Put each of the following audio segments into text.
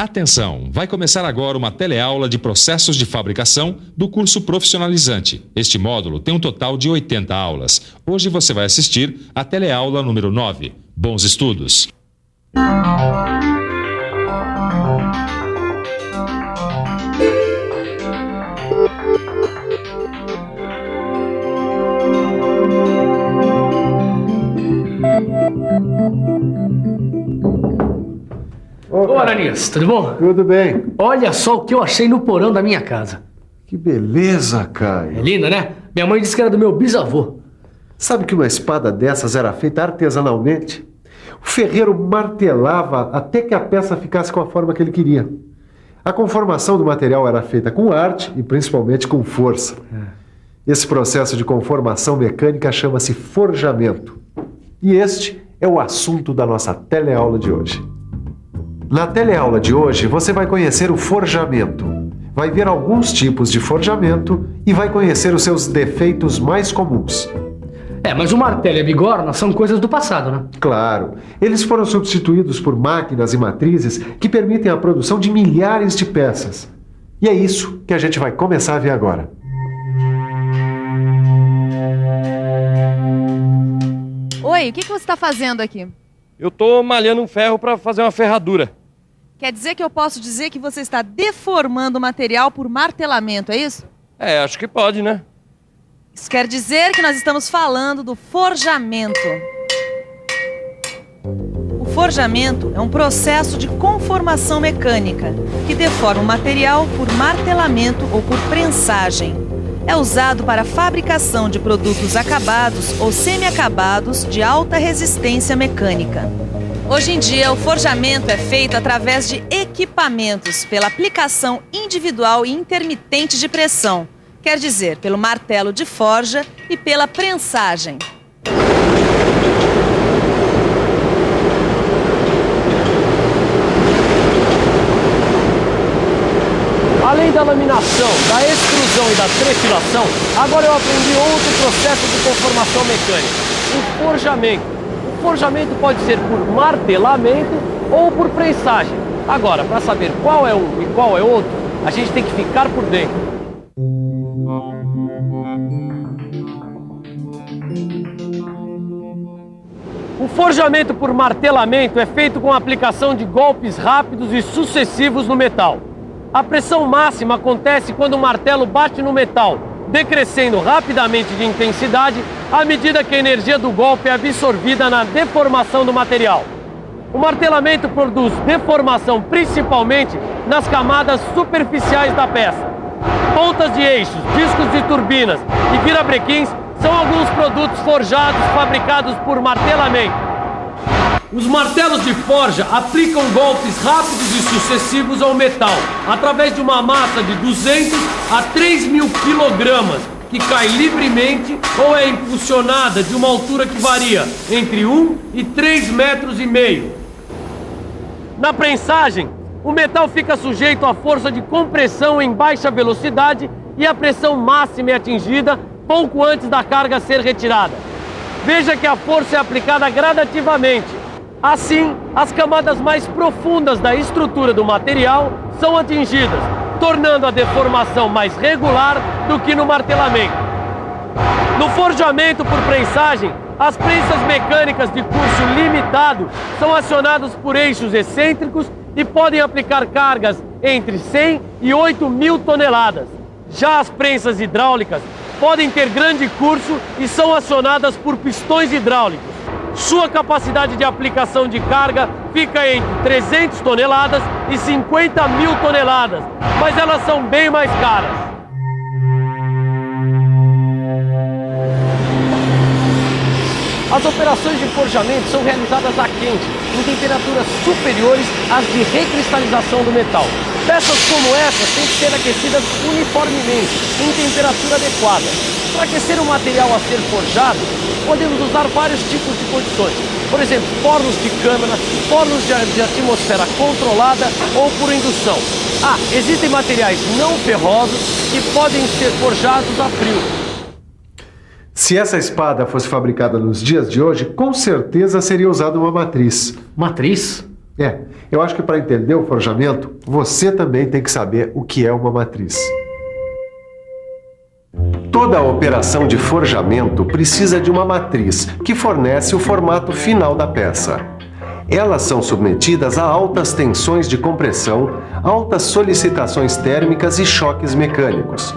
Atenção! Vai começar agora uma teleaula de processos de fabricação do curso profissionalizante. Este módulo tem um total de 80 aulas. Hoje você vai assistir a teleaula número 9. Bons estudos! Ô, Ananias, tudo bom? Tudo bem. Olha só o que eu achei no porão da minha casa. Que beleza, Caio. É linda, né? Minha mãe disse que era do meu bisavô. Sabe que uma espada dessas era feita artesanalmente? O ferreiro martelava até que a peça ficasse com a forma que ele queria. A conformação do material era feita com arte e principalmente com força. Esse processo de conformação mecânica chama-se forjamento. E este é o assunto da nossa teleaula de hoje. Na teleaula de hoje, você vai conhecer o forjamento, vai ver alguns tipos de forjamento e vai conhecer os seus defeitos mais comuns. Mas o martelo e a bigorna são coisas do passado, né? Claro, eles foram substituídos por máquinas e matrizes que permitem a produção de milhares de peças. E é isso que a gente vai começar a ver agora. Oi, o que você está fazendo aqui? Eu tô malhando um ferro para fazer uma ferradura. Quer dizer que eu posso dizer que você está deformando o material por martelamento, é isso? Acho que pode, né? Isso quer dizer que nós estamos falando do forjamento. O forjamento é um processo de conformação mecânica que deforma o material por martelamento ou por prensagem. É usado para a fabricação de produtos acabados ou semi-acabados de alta resistência mecânica. Hoje em dia, o forjamento é feito através de equipamentos, pela aplicação individual e intermitente de pressão, quer dizer, pelo martelo de forja e pela prensagem. Além da laminação, da extrusão e da trefilação, agora eu aprendi outro processo de conformação mecânica, o forjamento. O forjamento pode ser por martelamento ou por prensagem. Agora, para saber qual é um e qual é outro, a gente tem que ficar por dentro. O forjamento por martelamento é feito com a aplicação de golpes rápidos e sucessivos no metal. A pressão máxima acontece quando o martelo bate no metal, decrescendo rapidamente de intensidade à medida que a energia do golpe é absorvida na deformação do material. O martelamento produz deformação principalmente nas camadas superficiais da peça. Pontas de eixos, discos de turbinas e virabrequins são alguns produtos forjados fabricados por martelamento. Os martelos de forja aplicam golpes rápidos e sucessivos ao metal, através de uma massa de 200 a 3.000 quilogramas, que cai livremente ou é impulsionada de uma altura que varia entre 1 e 3,5 metros. Na prensagem, o metal fica sujeito à força de compressão em baixa velocidade e a pressão máxima é atingida pouco antes da carga ser retirada. Veja que a força é aplicada gradativamente. Assim, as camadas mais profundas da estrutura do material são atingidas, tornando a deformação mais regular do que no martelamento. No forjamento por prensagem, as prensas mecânicas de curso limitado são acionadas por eixos excêntricos e podem aplicar cargas entre 100 e 8.000 toneladas. Já as prensas hidráulicas podem ter grande curso e são acionadas por pistões hidráulicos. Sua capacidade de aplicação de carga fica entre 300 toneladas e 50.000 toneladas, mas elas são bem mais caras. As operações de forjamento são realizadas a quente, em temperaturas superiores às de recristalização do metal. Peças como essas têm que ser aquecidas uniformemente, em temperatura adequada. Para aquecer o material a ser forjado, podemos usar vários tipos de condições. Por exemplo, fornos de câmara, fornos de atmosfera controlada ou por indução. Existem materiais não ferrosos que podem ser forjados a frio. Se essa espada fosse fabricada nos dias de hoje, com certeza seria usada uma matriz. Matriz? Eu acho que para entender o forjamento, você também tem que saber o que é uma matriz. Toda a operação de forjamento precisa de uma matriz que fornece o formato final da peça. Elas são submetidas a altas tensões de compressão, altas solicitações térmicas e choques mecânicos.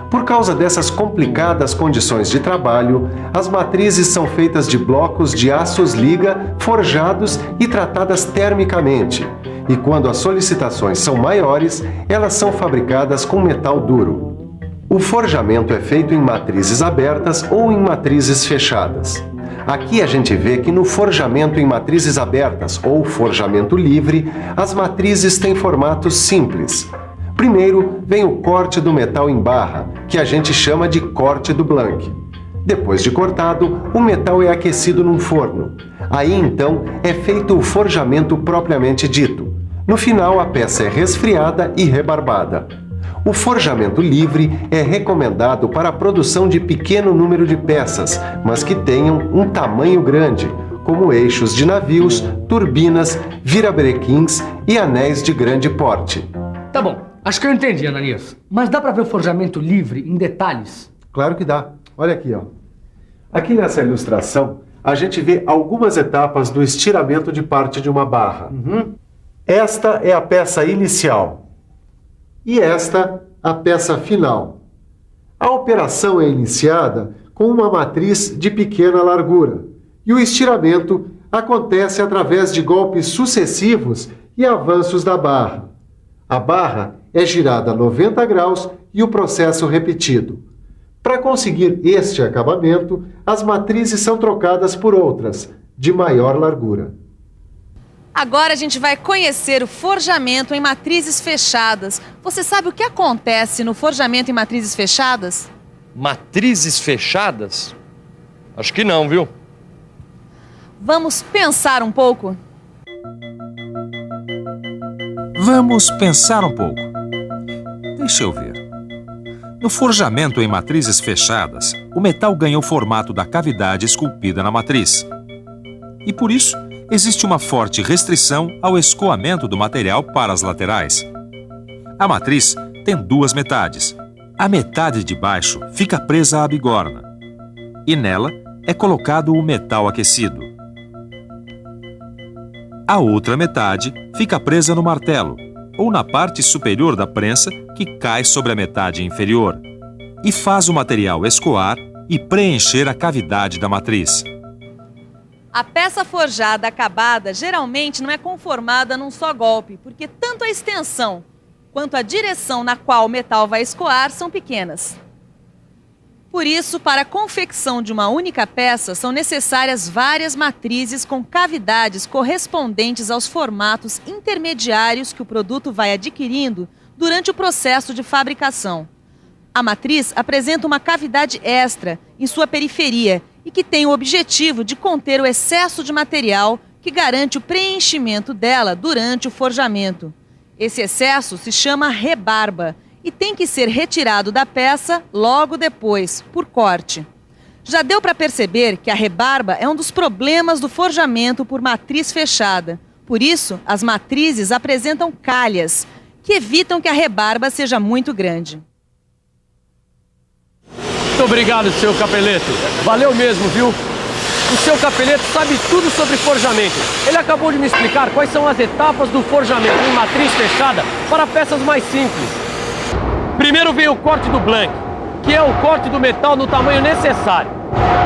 Por causa dessas complicadas condições de trabalho, as matrizes são feitas de blocos de aços liga forjados e tratadas termicamente. E quando as solicitações são maiores, elas são fabricadas com metal duro. O forjamento é feito em matrizes abertas ou em matrizes fechadas. Aqui a gente vê que no forjamento em matrizes abertas ou forjamento livre, as matrizes têm formatos simples. Primeiro vem o corte do metal em barra, que a gente chama de corte do Blank. Depois de cortado, o metal é aquecido num forno. Aí então é feito o forjamento propriamente dito. No final a peça é resfriada e rebarbada. O forjamento livre é recomendado para a produção de pequeno número de peças, mas que tenham um tamanho grande, como eixos de navios, turbinas, virabrequins e anéis de grande porte. Tá bom, acho que eu entendi, Ananias. Mas dá para ver o forjamento livre em detalhes? Claro que dá. Olha aqui, ó. Aqui nessa ilustração, a gente vê algumas etapas do estiramento de parte de uma barra. Esta é a peça inicial. E esta, a peça final. A operação é iniciada com uma matriz de pequena largura e o estiramento acontece através de golpes sucessivos e avanços da barra. A barra é girada 90 graus e o processo repetido. Para conseguir este acabamento, as matrizes são trocadas por outras, de maior largura. Agora a gente vai conhecer o forjamento em matrizes fechadas. Você sabe o que acontece no forjamento em matrizes fechadas? Matrizes fechadas? Acho que não, viu? Vamos pensar um pouco? Vamos pensar um pouco. Deixa eu ver. No forjamento em matrizes fechadas, o metal ganha o formato da cavidade esculpida na matriz. E por isso, existe uma forte restrição ao escoamento do material para as laterais. A matriz tem duas metades. A metade de baixo fica presa à bigorna e nela é colocado o metal aquecido. A outra metade fica presa no martelo ou na parte superior da prensa que cai sobre a metade inferior e faz o material escoar e preencher a cavidade da matriz. A peça forjada acabada geralmente não é conformada num só golpe, porque tanto a extensão quanto a direção na qual o metal vai escoar são pequenas. Por isso, para a confecção de uma única peça, são necessárias várias matrizes com cavidades correspondentes aos formatos intermediários que o produto vai adquirindo durante o processo de fabricação. A matriz apresenta uma cavidade extra em sua periferia e que tem o objetivo de conter o excesso de material que garante o preenchimento dela durante o forjamento. Esse excesso se chama rebarba e tem que ser retirado da peça logo depois, por corte. Já deu para perceber que a rebarba é um dos problemas do forjamento por matriz fechada. Por isso, as matrizes apresentam calhas, que evitam que a rebarba seja muito grande. Muito obrigado, seu Capeleto. Valeu mesmo, viu? O seu Capeleto sabe tudo sobre forjamento. Ele acabou de me explicar quais são as etapas do forjamento em matriz fechada para peças mais simples. Primeiro vem o corte do Blank, que é o corte do metal no tamanho necessário.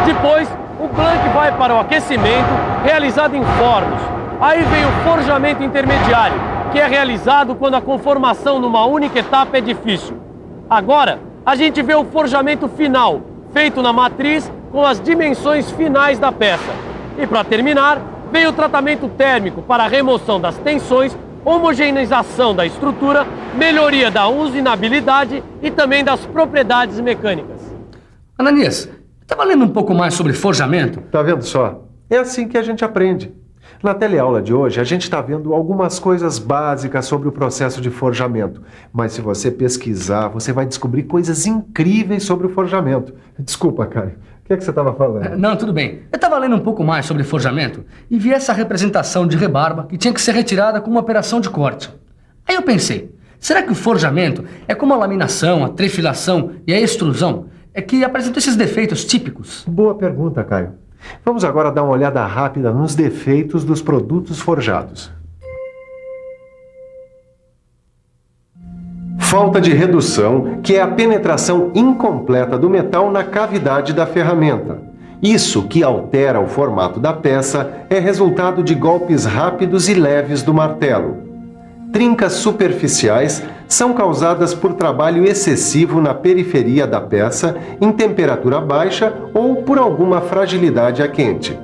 Depois, o Blank vai para o aquecimento, realizado em fornos. Aí vem o forjamento intermediário, que é realizado quando a conformação numa única etapa é difícil. Agora, a gente vê o forjamento final, feito na matriz com as dimensões finais da peça. E para terminar, vem o tratamento térmico para a remoção das tensões, homogeneização da estrutura, melhoria da usinabilidade e também das propriedades mecânicas. Ananias, estava lendo um pouco mais sobre forjamento? Tá vendo só? É assim que a gente aprende. Na teleaula de hoje, a gente está vendo algumas coisas básicas sobre o processo de forjamento. Mas se você pesquisar, você vai descobrir coisas incríveis sobre o forjamento. Desculpa, Caio. que é que você estava falando? Não, tudo bem. Eu estava lendo um pouco mais sobre forjamento e vi essa representação de rebarba que tinha que ser retirada com uma operação de corte. Aí eu pensei, será que o forjamento é como a laminação, a trefilação e a extrusão, é que apresentam esses defeitos típicos? Boa pergunta, Caio. Vamos agora dar uma olhada rápida nos defeitos dos produtos forjados. Falta de redução, que é a penetração incompleta do metal na cavidade da ferramenta. Isso, que altera o formato da peça, é resultado de golpes rápidos e leves do martelo. Trincas superficiais são causadas por trabalho excessivo na periferia da peça, em temperatura baixa ou por alguma fragilidade a quente.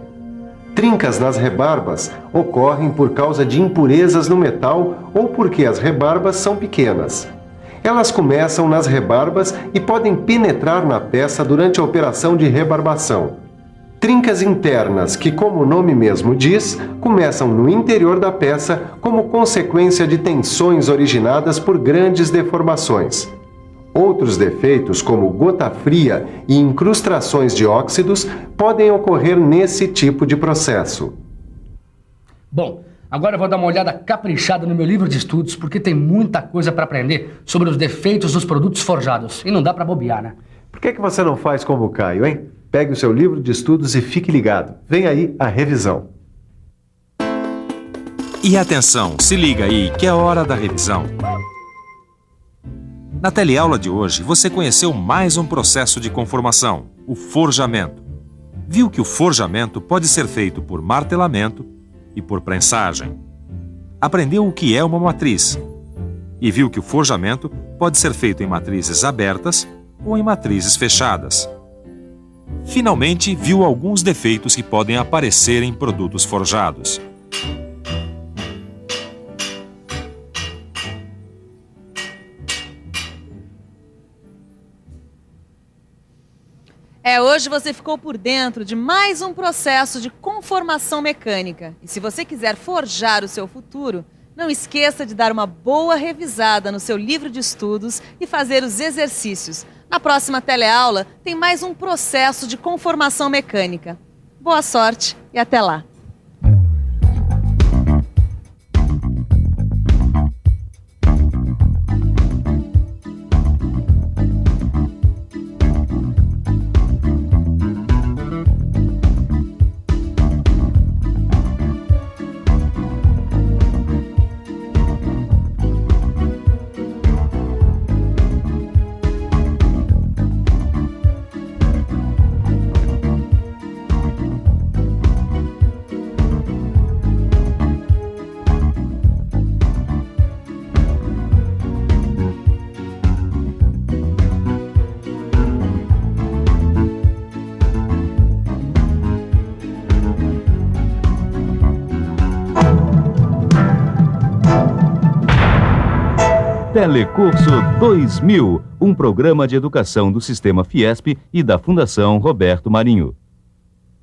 Trincas nas rebarbas ocorrem por causa de impurezas no metal ou porque as rebarbas são pequenas. Elas começam nas rebarbas e podem penetrar na peça durante a operação de rebarbação. Trincas internas, que, como o nome mesmo diz, começam no interior da peça como consequência de tensões originadas por grandes deformações. Outros defeitos, como gota fria e incrustações de óxidos, podem ocorrer nesse tipo de processo. Bom, agora eu vou dar uma olhada caprichada no meu livro de estudos, porque tem muita coisa para aprender sobre os defeitos dos produtos forjados. E não dá para bobear, né? Por que você não faz como o Caio, hein? Pegue o seu livro de estudos e fique ligado. Vem aí a revisão. E atenção, se liga aí que é hora da revisão. Na teleaula de hoje, você conheceu mais um processo de conformação, o forjamento. Viu que o forjamento pode ser feito por martelamento e por prensagem. Aprendeu o que é uma matriz. E viu que o forjamento pode ser feito em matrizes abertas ou em matrizes fechadas. Finalmente, viu alguns defeitos que podem aparecer em produtos forjados. Hoje você ficou por dentro de mais um processo de conformação mecânica. E se você quiser forjar o seu futuro, não esqueça de dar uma boa revisada no seu livro de estudos e fazer os exercícios. Na próxima teleaula tem mais um processo de conformação mecânica. Boa sorte e até lá! Telecurso 2000, um programa de educação do Sistema Fiesp e da Fundação Roberto Marinho.